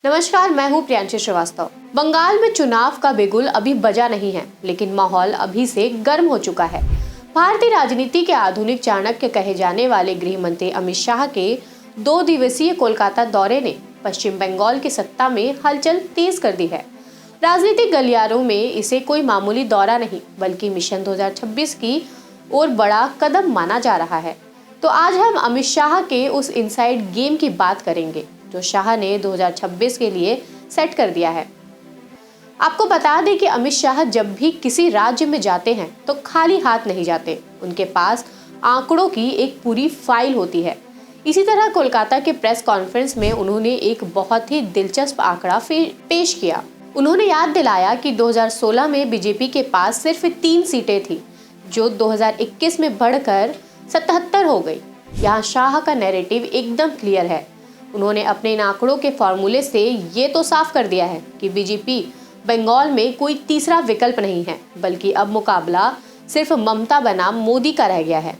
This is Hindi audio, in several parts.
नमस्कार, मैं हूँ प्रियांशी श्रीवास्तव। बंगाल में चुनाव का बिगुल अभी बजा नहीं है, लेकिन माहौल अभी से गर्म हो चुका है। भारतीय राजनीति के आधुनिक चाणक्य कहे जाने वाले गृह मंत्री अमित शाह के 2 दिवसीय कोलकाता दौरे ने पश्चिम बंगाल की सत्ता में हलचल तेज कर दी है। राजनीतिक गलियारों में इसे कोई मामूली दौरा नहीं, बल्कि मिशन 2026 की ओर बड़ा कदम माना जा रहा है। तो आज हम अमित शाह के उस इनसाइड गेम की बात करेंगे जो शाह ने 2026 के लिए सेट कर दिया है। आपको बता दें कि अमित शाह जब भी किसी राज्य में जाते हैं तो खाली हाथ नहीं जाते। उनके पास आंकड़ों की एक पूरी फाइल होती है। इसी तरह कोलकाता के प्रेस कॉन्फ्रेंस में उन्होंने एक बहुत ही दिलचस्प आंकड़ा पेश किया। उन्होंने याद दिलाया कि 2016 में बीजेपी के पास सिर्फ 3 सीटें थी, जो 2021 में बढ़कर 77 हो गई। यहाँ शाह का नैरेटिव एकदम क्लियर है। उन्होंने अपने इन आंकड़ों के फॉर्मूले से ये तो साफ कर दिया है कि बीजेपी बंगाल में कोई तीसरा विकल्प नहीं है, बल्कि अब मुकाबला सिर्फ ममता बनाम मोदी का रह गया है।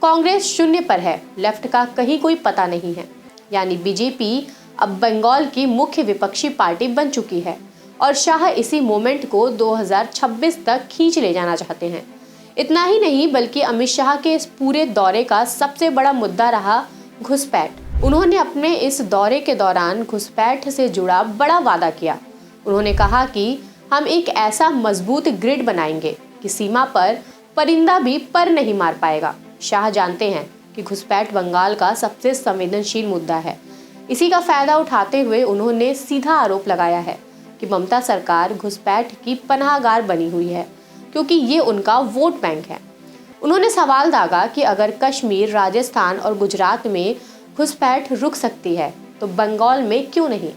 कांग्रेस शून्य पर है, लेफ्ट का कहीं कोई पता नहीं है। यानी बीजेपी अब बंगाल की मुख्य विपक्षी पार्टी बन चुकी है और शाह इसी मोमेंट को 2026 तक खींच ले जाना चाहते हैं। इतना ही नहीं, बल्कि अमित शाह के इस पूरे दौरे का सबसे बड़ा मुद्दा रहा घुसपैठ। उन्होंने अपने इस दौरे के दौरान घुसपैठ से जुड़ा बड़ा वादा किया। उन्होंने कहा कि हम एक ऐसा मजबूत ग्रिड बनाएंगे कि सीमा पर परिंदा भी पर नहीं मार पाएगा। शाह जानते हैं कि घुसपैठ बंगाल का सबसे संवेदनशील मुद्दा है। इसी का फायदा उठाते हुए उन्होंने सीधा आरोप लगाया है कि ममता सरकार घुसपैठ की पनाहगार बनी हुई है, क्योंकि ये उनका वोट बैंक है। उन्होंने सवाल दागा कि अगर कश्मीर, राजस्थान और गुजरात में घुसपैठ रुक सकती है तो बंगाल में क्यों नहीं।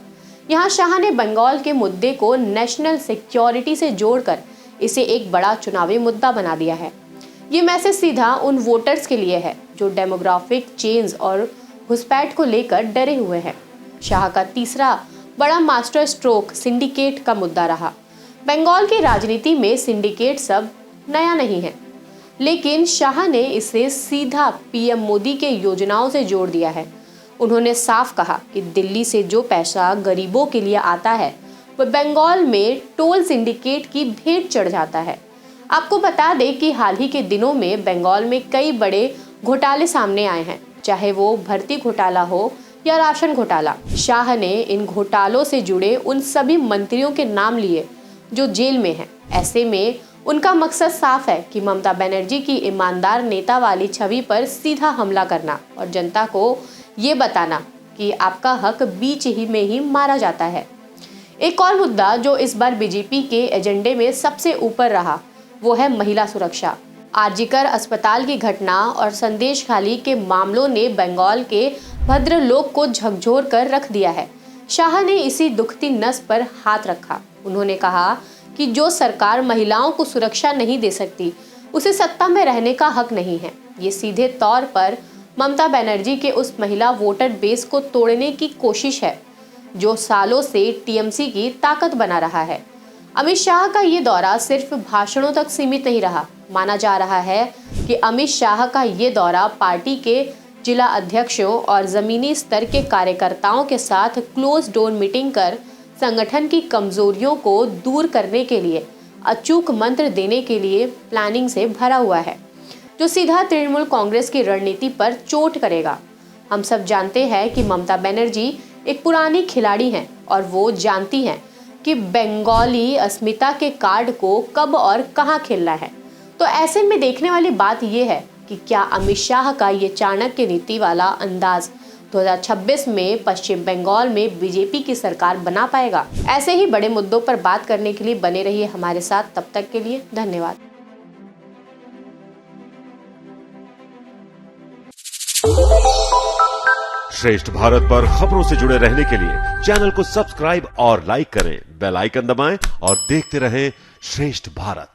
यहाँ शाह ने बंगाल के मुद्दे को नेशनल सिक्योरिटी से जोड़कर इसे एक बड़ा चुनावी मुद्दा बना दिया है। ये मैसेज सीधा उन वोटर्स के लिए है जो डेमोग्राफिक चेंज और घुसपैठ को लेकर डरे हुए हैं। शाह का तीसरा बड़ा मास्टर स्ट्रोक सिंडिकेट का मुद्दा रहा। बंगाल की राजनीति में सिंडिकेट सब नया नहीं है, लेकिन शाह ने इसे सीधा पीएम मोदी के योजनाओं से जोड़ दिया है। उन्होंने साफ कहा कि दिल्ली से जो पैसा गरीबों के लिए आता है वह बंगाल में टोल सिंडिकेट की भेंट चढ़ जाता है। आपको बता दें कि हाल ही के दिनों में बंगाल में कई बड़े घोटाले सामने आए हैं, चाहे वो भर्ती घोटाला हो या राशन घोटाला। शाह ने इन घोटालों से जुड़े उन सभी मंत्रियों के नाम लिए जो जेल में हैं। ऐसे में उनका मकसद साफ है कि ममता बनर्जी की ईमानदार नेता वाली छवि पर सीधा हमला करना और जनता को ये बताना कि आपका हक बीच ही में ही मारा जाता है। एक और मुद्दा जो इस बार बीजेपी के एजेंडे में सबसे ऊपर रहा वो है महिला सुरक्षा। आरजीकर अस्पताल की घटना और संदेशखाली के मामलों ने बंगाल के भद्र लोग को झकझोर कर रख दिया है। शाह ने इसी दुखती नस पर हाथ रखा। उन्होंने कहा कि जो सरकार महिलाओं को सुरक्षा नहीं दे सकती उसे सत्ता में रहने का हक नहीं है। ये सीधे तौर पर ममता बनर्जी के उस महिला वोटर बेस को तोड़ने की कोशिश है जो सालों से टीएमसी की ताकत बना रहा है। अमित शाह का ये दौरा सिर्फ भाषणों तक सीमित नहीं रहा। माना जा रहा है कि अमित शाह का ये दौरा पार्टी के जिला अध्यक्षों और जमीनी स्तर के कार्यकर्ताओं के साथ क्लोज डोर मीटिंग कर संगठन की कमजोरियों को दूर करने के लिए अचूक मंत्र देने के लिए प्लानिंग से भरा हुआ है, जो सीधा तृणमूल कांग्रेस की रणनीति पर चोट करेगा। हम सब जानते हैं कि ममता बनर्जी एक पुरानी खिलाड़ी हैं और वो जानती हैं कि बंगाली अस्मिता के कार्ड को कब और कहां खेलना है। तो ऐसे में देखने वाली बात यह है कि क्या अमित शाह का ये चाणक्य नीति वाला अंदाज 2026 में पश्चिम बंगाल में बीजेपी की सरकार बना पाएगा। ऐसे ही बड़े मुद्दों पर बात करने के लिए बने रहिए हमारे साथ। तब तक के लिए धन्यवाद। श्रेष्ठ भारत पर खबरों से जुड़े रहने के लिए चैनल को सब्सक्राइब और लाइक करें, बेल आइकन दबाएं और देखते रहें श्रेष्ठ भारत।